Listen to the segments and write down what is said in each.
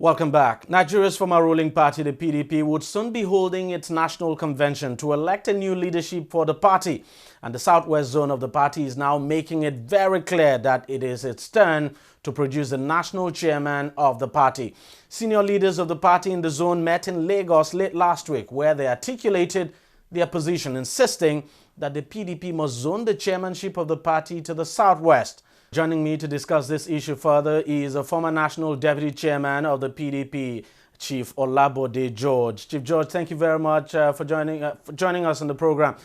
Welcome back. Nigeria's former ruling party, the PDP, would soon be holding its national convention to elect a new leadership for the party. And the southwest zone of the party is now making it very clear that it is its turn to produce the national chairman of the party. Senior leaders of the party in the zone met in Lagos late last week, where they articulated their position, insisting that the PDP must zone the chairmanship of the party to the southwest. Joining me to discuss this issue further is a former national deputy chairman of the PDP, Chief Olabode George. Chief George, thank you very much for joining us on the program.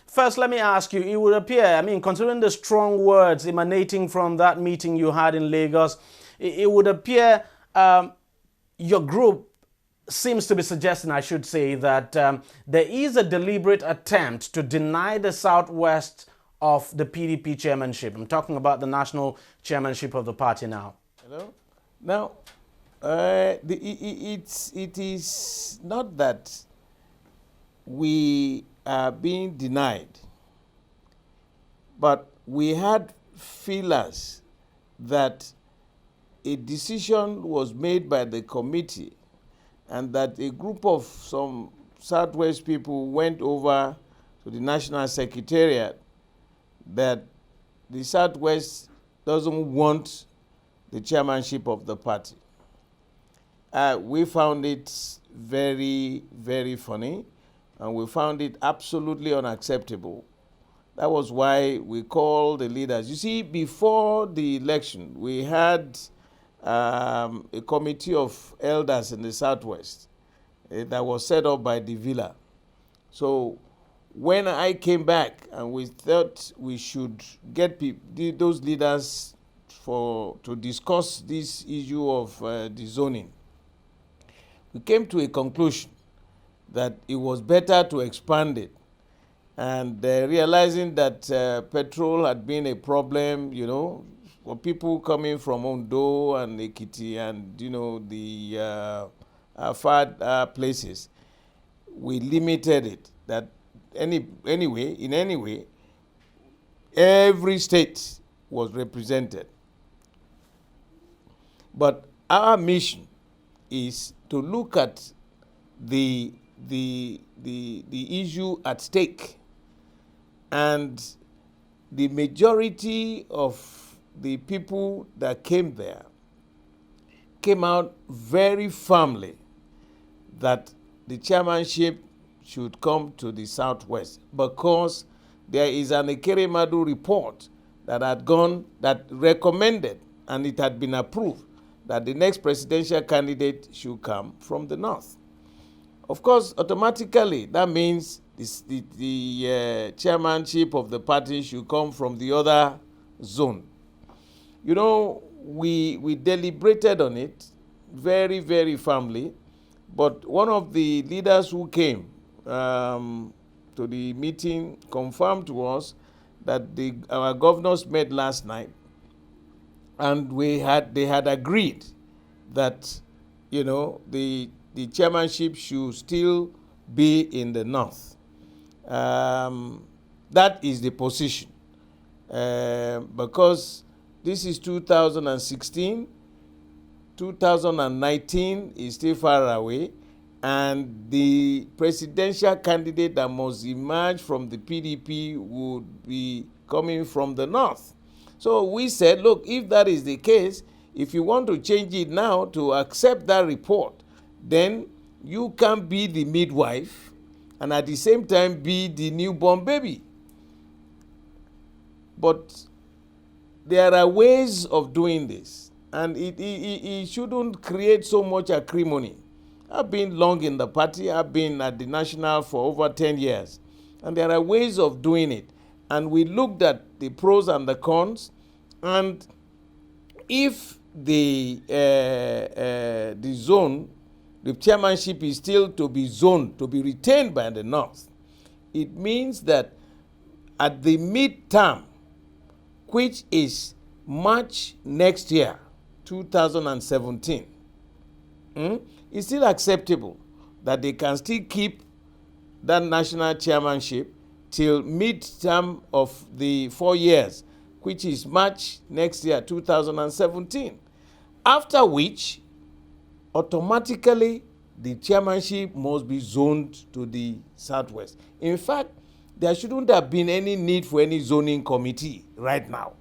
First, let me ask you, it would appear, considering the strong words emanating from that meeting you had in Lagos, it would appear your group seems to be suggesting, I should say, that there is a deliberate attempt to deny the Southwest of the PDP chairmanship. I'm talking about the national chairmanship of the party now. Hello? Now, it is not that we are being denied, but we had feelers that a decision was made by the committee and that a group of some Southwest people went over to the National Secretariat that the Southwest doesn't want the chairmanship of the party. We found it very, very funny, and we found it absolutely unacceptable. That was why we called the leaders. You see, before the election, we had a committee of elders in the Southwest that was set up by the Villa. So when I came back and we thought we should get those leaders to discuss this issue of the zoning, we came to a conclusion that it was better to expand it. And realizing that petrol had been a problem, for people coming from Ondo and Ekiti and, the far places, we limited it. That in any way, every state was represented. But our mission is to look at the issue at stake, and the majority of the people that came there came out very firmly that the chairmanship should come to the Southwest, because there is an Ekeremadu report that recommended, and it had been approved, that the next presidential candidate should come from the North. Of course, automatically, that means the chairmanship of the party should come from the other zone. We deliberated on it very, very firmly, but one of the leaders who came to the meeting confirmed to us that our governors met last night, and they had agreed that the chairmanship should still be in the North. That is the position, because this is 2016, 2019 is still far away, and the presidential candidate that must emerge from the PDP would be coming from the North. So we said, look, if that is the case, if you want to change it now to accept that report, then you can be the midwife and at the same time be the newborn baby. But there are ways of doing this, and it shouldn't create so much acrimony. I've been long in the party. I've been at the National for over 10 years. And there are ways of doing it. And we looked at the pros and the cons. And if the zone, the chairmanship is still to be zoned, to be retained by the North, it means that at the midterm, which is March next year, 2017, it's still acceptable that they can still keep that national chairmanship till mid-term of the 4 years, which is March next year, 2017. After which, automatically the chairmanship must be zoned to the Southwest. In fact, there shouldn't have been any need for any zoning committee right now.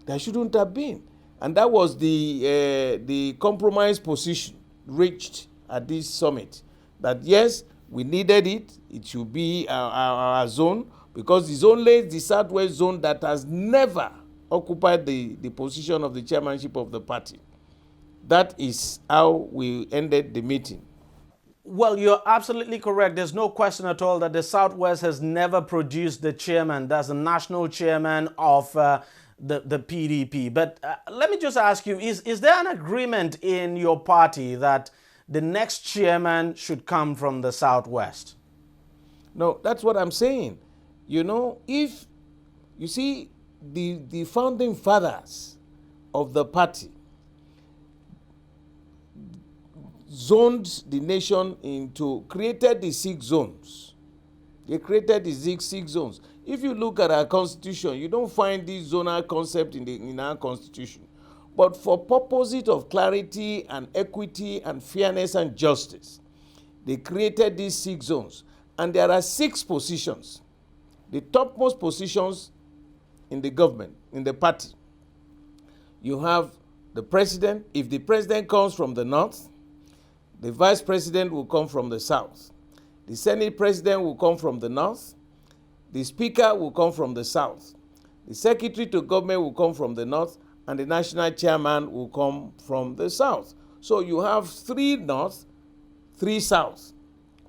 There shouldn't have been. And that was the compromise position reached at this summit, that yes, we needed it. It should be our zone, because it's only the Southwest zone that has never occupied the position of the chairmanship of the party. That is how we ended the meeting. Well, you're absolutely correct. There's no question at all that the Southwest has never produced the chairman. That's the national chairman of the PDP. But let me just ask you, is there an agreement in your party that the next chairman should come from the Southwest? No, that's what I'm saying. You know, if you see the founding fathers of the party zoned the nation into, created the 6 zones. They created the 6 zones. If you look at our constitution, you don't find this zonal concept in our constitution. But for purposes of clarity and equity and fairness and justice, they created these 6 zones. And there are 6 positions. The topmost positions in the government, in the party. You have the president. If the president comes from the north, the vice president will come from the south. The senate president will come from the north. The speaker will come from the south. The secretary to government will come from the north, and the national chairman will come from the south. So you have 3 north, 3 south,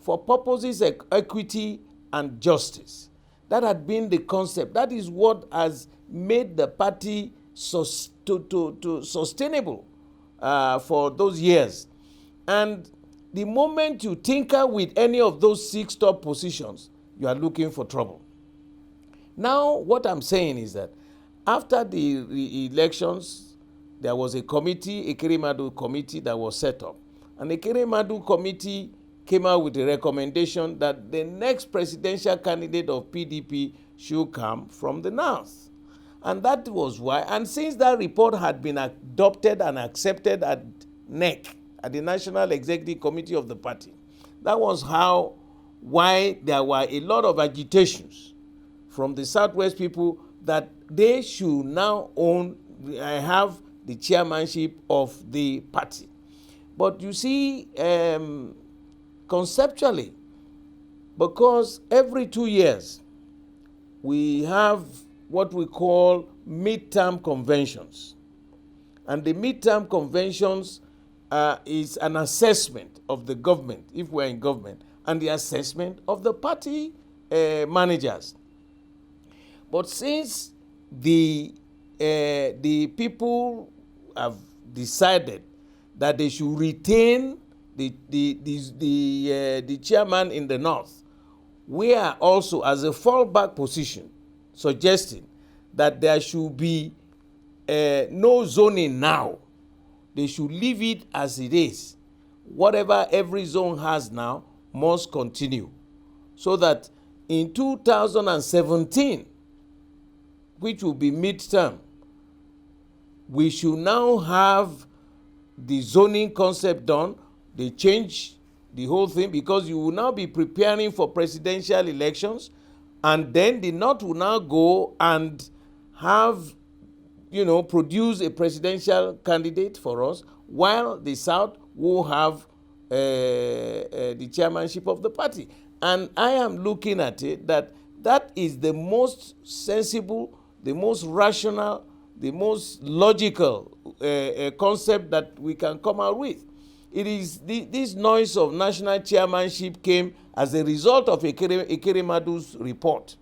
for purposes of equity and justice. That had been the concept. That is what has made the party sustainable for those years. And the moment you tinker with any of those 6 top positions, you are looking for trouble. Now, what I'm saying is that after the elections, there was a committee, a Ekerimadu committee that was set up. And the Ekerimadu committee came out with a recommendation that the next presidential candidate of PDP should come from the north. And that was why, and since that report had been adopted and accepted at NEC, at the National Executive Committee of the party, that was why there were a lot of agitations from the Southwest people that they should now have the chairmanship of the party. But you see, conceptually, because every 2 years we have what we call midterm conventions. And the midterm conventions is an assessment of the government, if we're in government, and the assessment of the party managers. But since the people have decided that they should retain the chairman in the north, we are also, as a fallback position, suggesting that there should be no zoning now. They should leave it as it is. Whatever every zone has now must continue. So that in 2017, which will be midterm, we should now have the zoning concept done. They change the whole thing, because you will now be preparing for presidential elections, and then the North will now go and have, produce a presidential candidate for us, while the South will have the chairmanship of the party. And I am looking at it that is the most sensible, the most rational, the most logical concept that we can come out with. It is this noise of national chairmanship came as a result of Ekeremadu's report.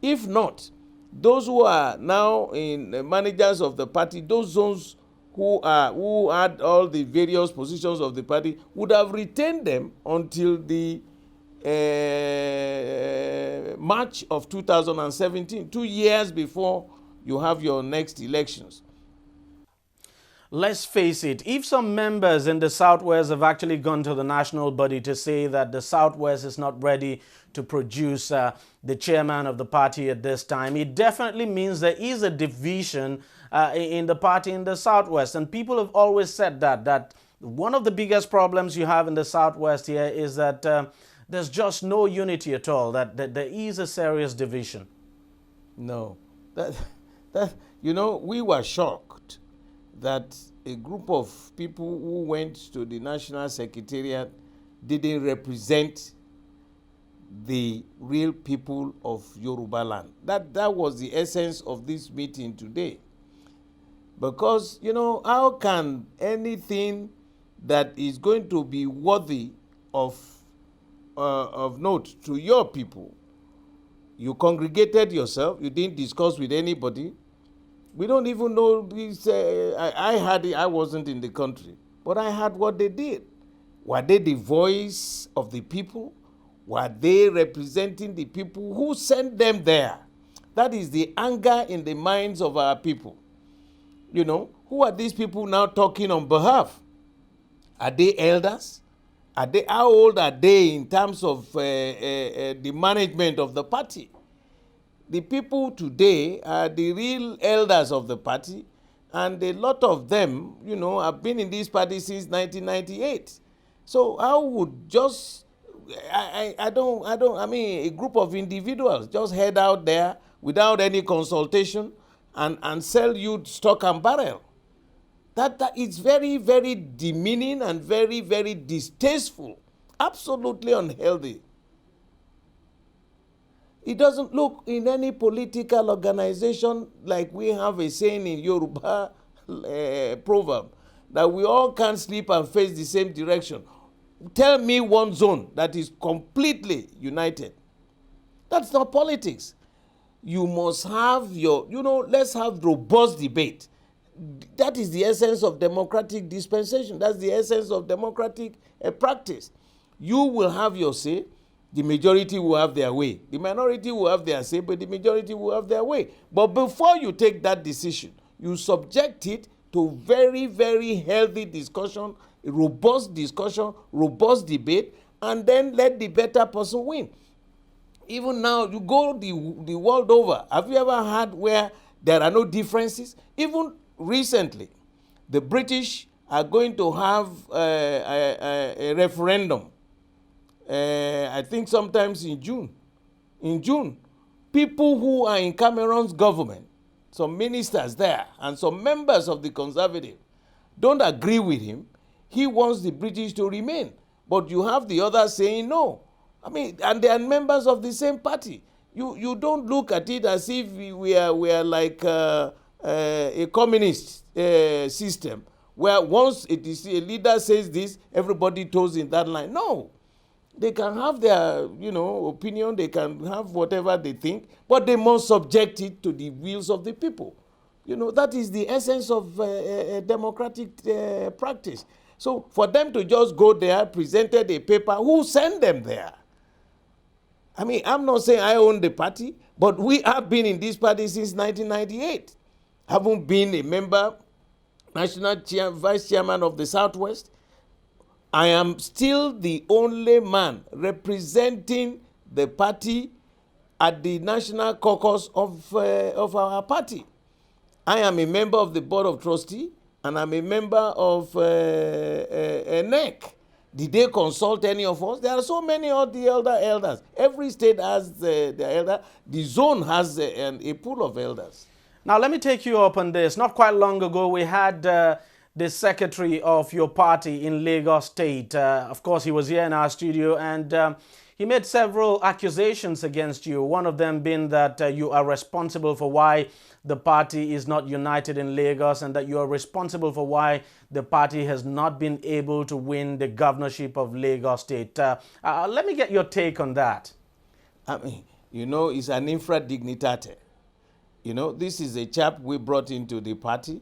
If not, those who are now in managers of the party, those zones who had all the various positions of the party, would have retained them until the March of 2017, 2 years before you have your next elections. Let's face it, if some members in the Southwest have actually gone to the national body to say that the Southwest is not ready to produce the chairman of the party at this time, it definitely means there is a division in the party in the Southwest. And people have always said that one of the biggest problems you have in the Southwest here is that there's just no unity at all, that there is a serious division. No. You know, we were shocked that a group of people who went to the National Secretariat didn't represent the real people of Yoruba land. That was the essence of this meeting today. Because, you know, how can anything that is going to be worthy of note to your people, you congregated yourself, you didn't discuss with anybody. We don't even know this. I wasn't in the country, but I heard what they did. Were they the voice of the people? Were they representing the people who sent them there? That is the anger in the minds of our people. You know, who are these people now talking on behalf? Are they elders? How old are they in terms of the management of the party? The people today are the real elders of the party, and a lot of them, you know, have been in this party since 1998. So how would just, I mean, a group of individuals just head out there without any consultation and sell you stock and barrel? That is very, very demeaning and very, very distasteful, absolutely unhealthy. It doesn't look in any political organization like we have a saying in Yoruba proverb that we all can't sleep and face the same direction. Tell me one zone that is completely united. That's not politics. You must have your, you know, let's have robust debate. That is the essence of democratic dispensation. That's the essence of democratic practice. You will have your say. The majority will have their way. The minority will have their say, but the majority will have their way. But before you take that decision, you subject it to very, very healthy discussion, robust discussion, robust debate, and then let the better person win. Even now, you go the world over. Have you ever had where there are no differences? Even recently, the British are going to have a referendum. I think sometimes in June. In June, people who are in Cameron's government, some ministers there, and some members of the Conservative, don't agree with him. He wants the British to remain. But you have the others saying no. I mean, and they are members of the same party. You don't look at it as if we are like a communist system, where once a leader says this, everybody toes in that line. No. They can have their, you know, opinion. They can have whatever they think, but they must subject it to the wills of the people. You know, that is the essence of democratic practice. So for them to just go there, presented a paper, who sent them there? I mean, I'm not saying I own the party, but we have been in this party since 1998. Haven't been a member, national vice chairman of the Southwest. I am still the only man representing the party at the national caucus of our party. I am a member of the board of trustees, and I'm a member of NEC. Did they consult any of us? There are so many of the elders. Every state has the elder. The zone has a pool of elders. Now, let me take you up on this. Not quite long ago, we had the secretary of your party in Lagos State. Of course, he was here in our studio, and he made several accusations against you, one of them being that you are responsible for why the party is not united in Lagos, and that you are responsible for why the party has not been able to win the governorship of Lagos State. Let me get your take on that. I mean, you know, it's an infra dignitate. You know, this is a chap we brought into the party.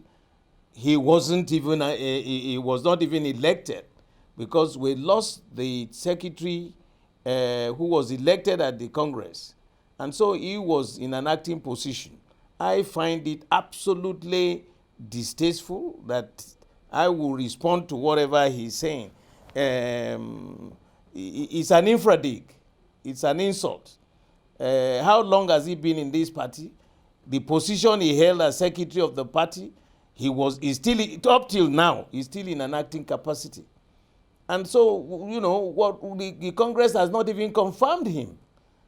He wasn't even, he was not even elected, because we lost the secretary who was elected at the Congress. And so he was in an acting position. I find it absolutely distasteful that I will respond to whatever he's saying. It's an infradig. It's an insult. How long has he been in this party? The position he held as secretary of the party, he's still, up till now, he's still in an acting capacity. And so, you know, what the Congress has not even confirmed him.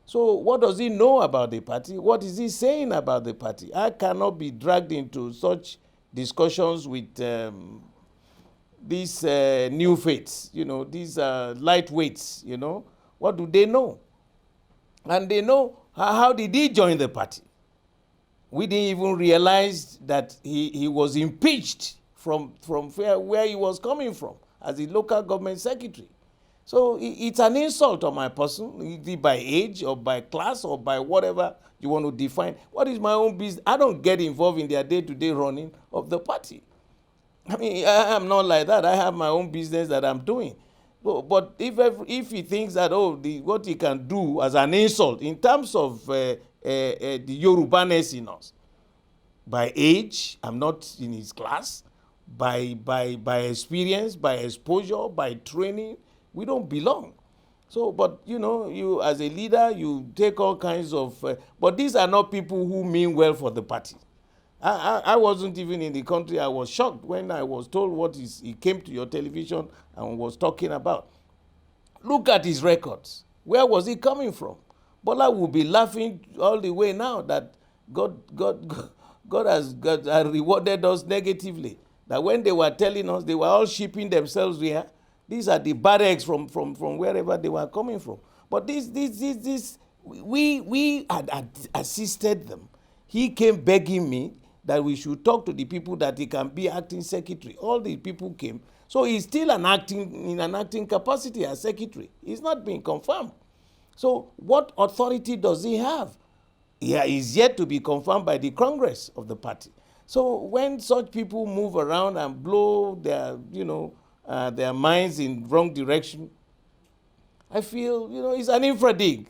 So what does he know about the party? What is he saying about the party? I cannot be dragged into such discussions with these new faiths, you know, these lightweights, you know. What do they know? And they know, how did he join the party? We didn't even realize that he was impeached from where he was coming from as the local government secretary. So it's an insult on my person, either by age or by class or by whatever you want to define. What is my own business? I don't get involved in their day-to-day running of the party. I mean, I am not like that. I have my own business that I'm doing. But if he thinks that, what he can do as an insult in terms of the Yorubaness in us, by age, I'm not in his class, by experience, by exposure, by training, we don't belong. So, but you know, you as a leader, you take all kinds of, but these are not people who mean well for the party. I wasn't even in the country. I was shocked when I was told what he came to your television and was talking about. Look at his records. Where was he coming from? Bola will be laughing all the way now that God has rewarded us negatively. That when they were telling us, they were all shipping themselves here. These are the barracks from wherever they were coming from. But we had assisted them. He came begging me that we should talk to the people that he can be acting secretary. All the people came. So he's still in an acting capacity as secretary. He's not being confirmed. So what authority does he have? He is yet to be confirmed by the Congress of the party. So when such people move around and blow their, their minds in wrong direction, I feel, it's an infradig.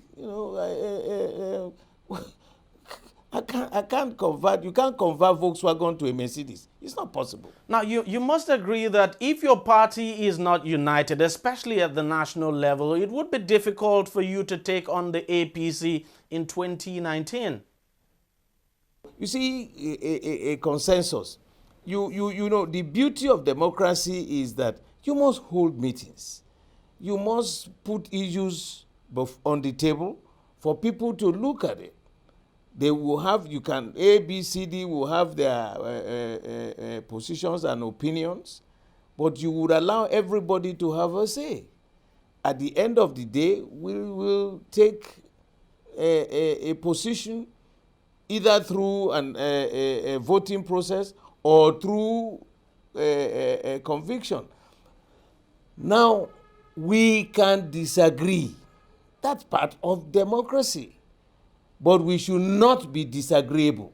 I can't convert. You can't convert Volkswagen to a Mercedes. It's not possible. Now, you must agree that if your party is not united, especially at the national level, it would be difficult for you to take on the APC in 2019. You see, a consensus. You know, the beauty of democracy is that you must hold meetings. You must put issues on the table for people to look at it. They will have, A, B, C, D will have their positions and opinions, but you would allow everybody to have a say. At the end of the day, we will take a position either through a voting process or through a conviction. Now, we can disagree. That's part of democracy. But we should not be disagreeable.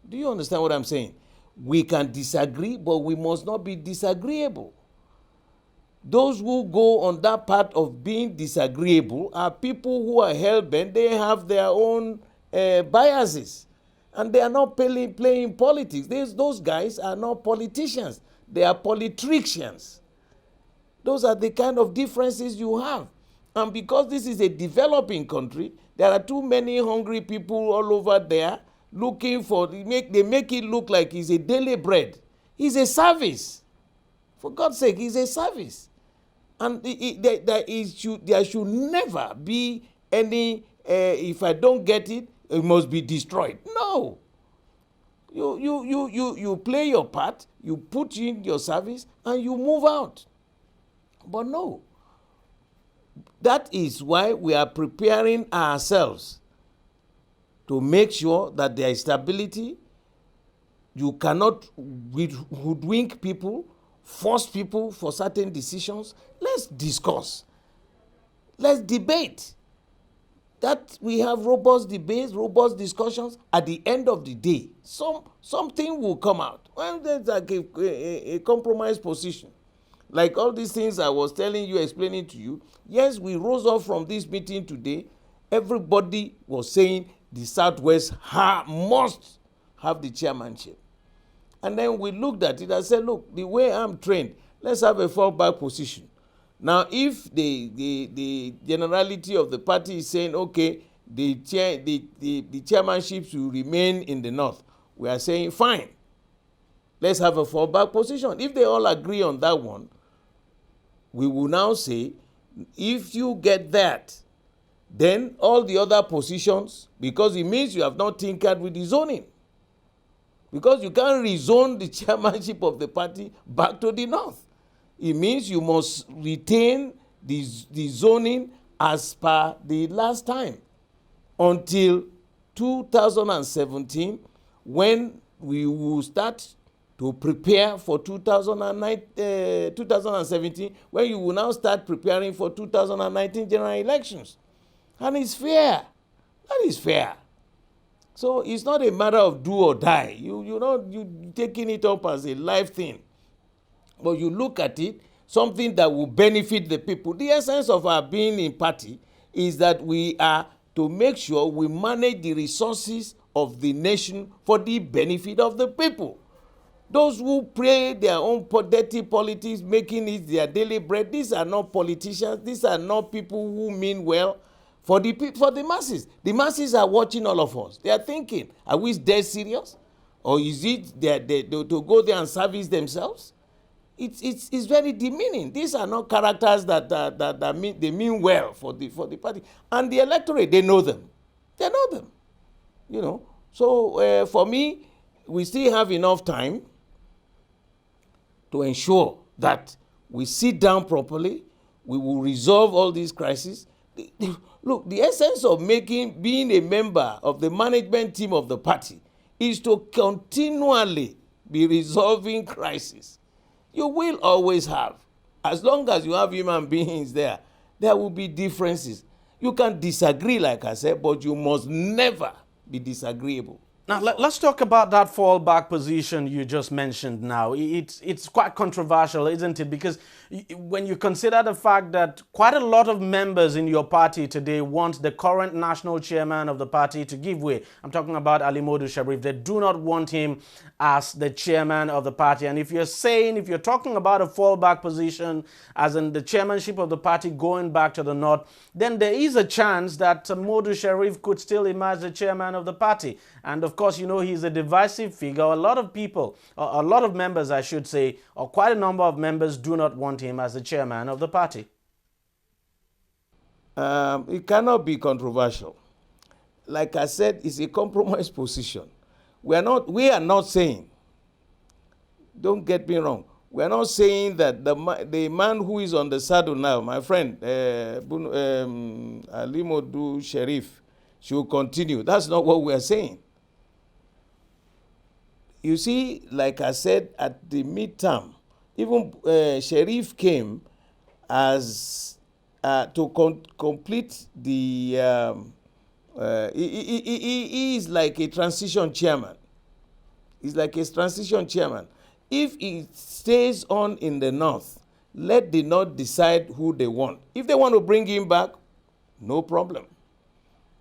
Do you understand what I'm saying? We can disagree, but we must not be disagreeable. Those who go on that path of being disagreeable are people who are hell-bent. They have their own biases. And they are not playing politics. Those guys are not politicians. They are politricians. Those are the kind of differences you have. And because this is a developing country, there are too many hungry people all over there looking for, they make it look like it's a daily bread. It's a service. For God's sake, it's a service. And there should never be any, if I don't get it, it must be destroyed. No. You play your part, you put in your service, and you move out. But no. That is why we are preparing ourselves to make sure that there is stability. You cannot hoodwink people, force people for certain decisions. Let's discuss. Let's debate. That we have robust debates, robust discussions. At the end of the day, something will come out. When there's like a compromise position, like all these things I was telling you, explaining to you, yes, we rose up from this meeting today. Everybody was saying the Southwest must have the chairmanship. And then we looked at it and said, look, the way I'm trained, let's have a fallback position. Now, if the generality of the party is saying, okay, the chairmanship should remain in the North, we are saying, fine. let's have a fallback position. If they all agree on that one, we will now say, if you get that, then all the other positions, because it means you have not tinkered with the zoning. Because you can't rezone the chairmanship of the party back to the north. It means you must retain the zoning as per the last time until 2017, when we will start to prepare for 2017, when you will now start preparing for 2019 general elections. And it's fair. That is fair. So it's not a matter of do or die. You taking it up as a life thing. But you look at it, something that will benefit the people. The essence of our being in party is that we are to make sure we manage the resources of the nation for the benefit of the people. Those who play their own dirty politics, making it their daily bread, these are not politicians. These are not people who mean well for the masses. The masses are watching all of us. They are thinking, are we dead serious? Or is it to go there and service themselves? It's very demeaning. These are not characters that mean well for the party. And the electorate, they know them. They know them. So for me, we still have enough time to ensure that we sit down properly, we will resolve all these crises. Look, the essence of being a member of the management team of the party is to continually be resolving crises. You will always have. As long as you have human beings there will be differences. You can disagree, like I said, but you must never be disagreeable. Now, let's talk about that fallback position you just mentioned now. It's quite controversial, isn't it? Because when you consider the fact that quite a lot of members in your party today want the current national chairman of the party to give way. I'm talking about Ali Modu Sharif. They do not want him as the chairman of the party. And if you're talking about a fallback position, as in the chairmanship of the party going back to the north, then there is a chance that Modu Sharif could still emerge the chairman of the party. And of course, he's a divisive figure. A lot of people, a lot of members, I should say, or quite a number of members do not want him as the chairman of the party. It cannot be controversial. Like I said, it's a compromise position. We are not saying, don't get me wrong, we are not saying that the man who is on the saddle now, my friend, Ali Modu Sharif, should continue. That's not what we are saying. You see, like I said, at the midterm, even Sharif came as to complete the. He is like a transition chairman. He's like a transition chairman. If he stays on in the north, let the north decide who they want. If they want to bring him back, no problem.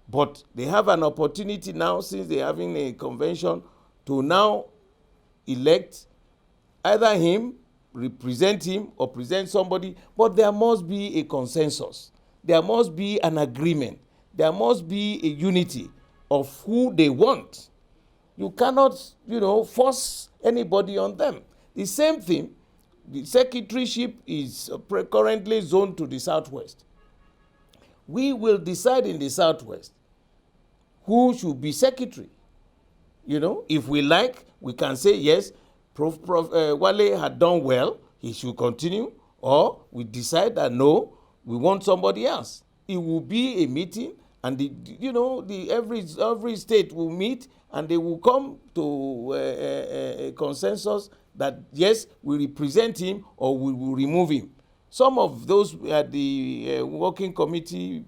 But they have an opportunity now, since they're having a convention, to now elect either him, represent him, or present somebody. But there must be a consensus. There must be an agreement. There must be a unity of who they want. You cannot, force anybody on them. The same thing, the secretaryship is currently zoned to the southwest. We will decide in the southwest who should be secretary. If we like, we can say, yes, Prof. Wale had done well, he should continue, or we decide that no, we want somebody else. It will be a meeting, and every state will meet, and they will come to a consensus that yes, we represent him or we will remove him. Some of those the working committee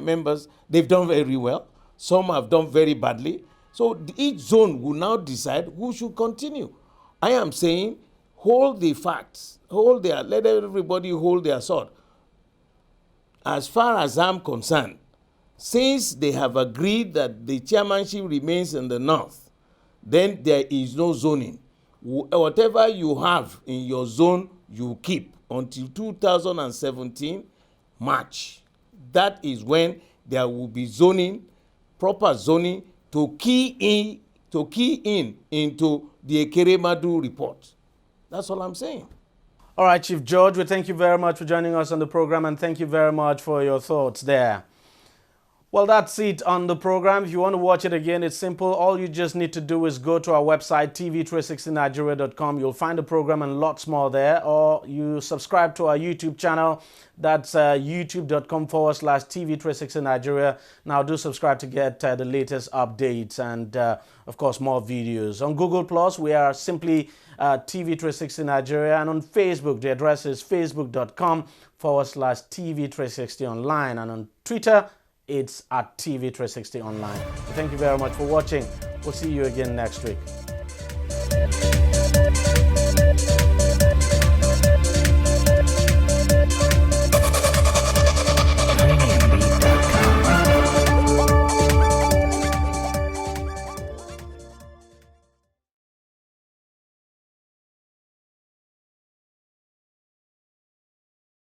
members, they've done very well. Some have done very badly. So each zone will now decide who should continue. I am saying, hold the facts, let everybody hold their sword. As far as I'm concerned, since they have agreed that the chairmanship remains in the north, then there is no zoning. Whatever you have in your zone, you keep until 2017 March. That is when there will be zoning, proper zoning, to key in into the Ekeremadu report. That's all I'm saying. All right, Chief George, we thank you very much for joining us on the program, and thank you very much for your thoughts there. Well, that's it on the program. If you want to watch it again, it's simple. All you just need to do is go to our website, tv360nigeria.com. You'll find the program and lots more there. Or you subscribe to our YouTube channel. That's youtube.com/TV360Nigeria. Now do subscribe to get the latest updates and, of course, more videos. On Google+, we are simply TV360 Nigeria. And on Facebook, the address is facebook.com/TV360 online. And on Twitter, it's at TV360 online. Thank you very much for watching. We'll see you again next week.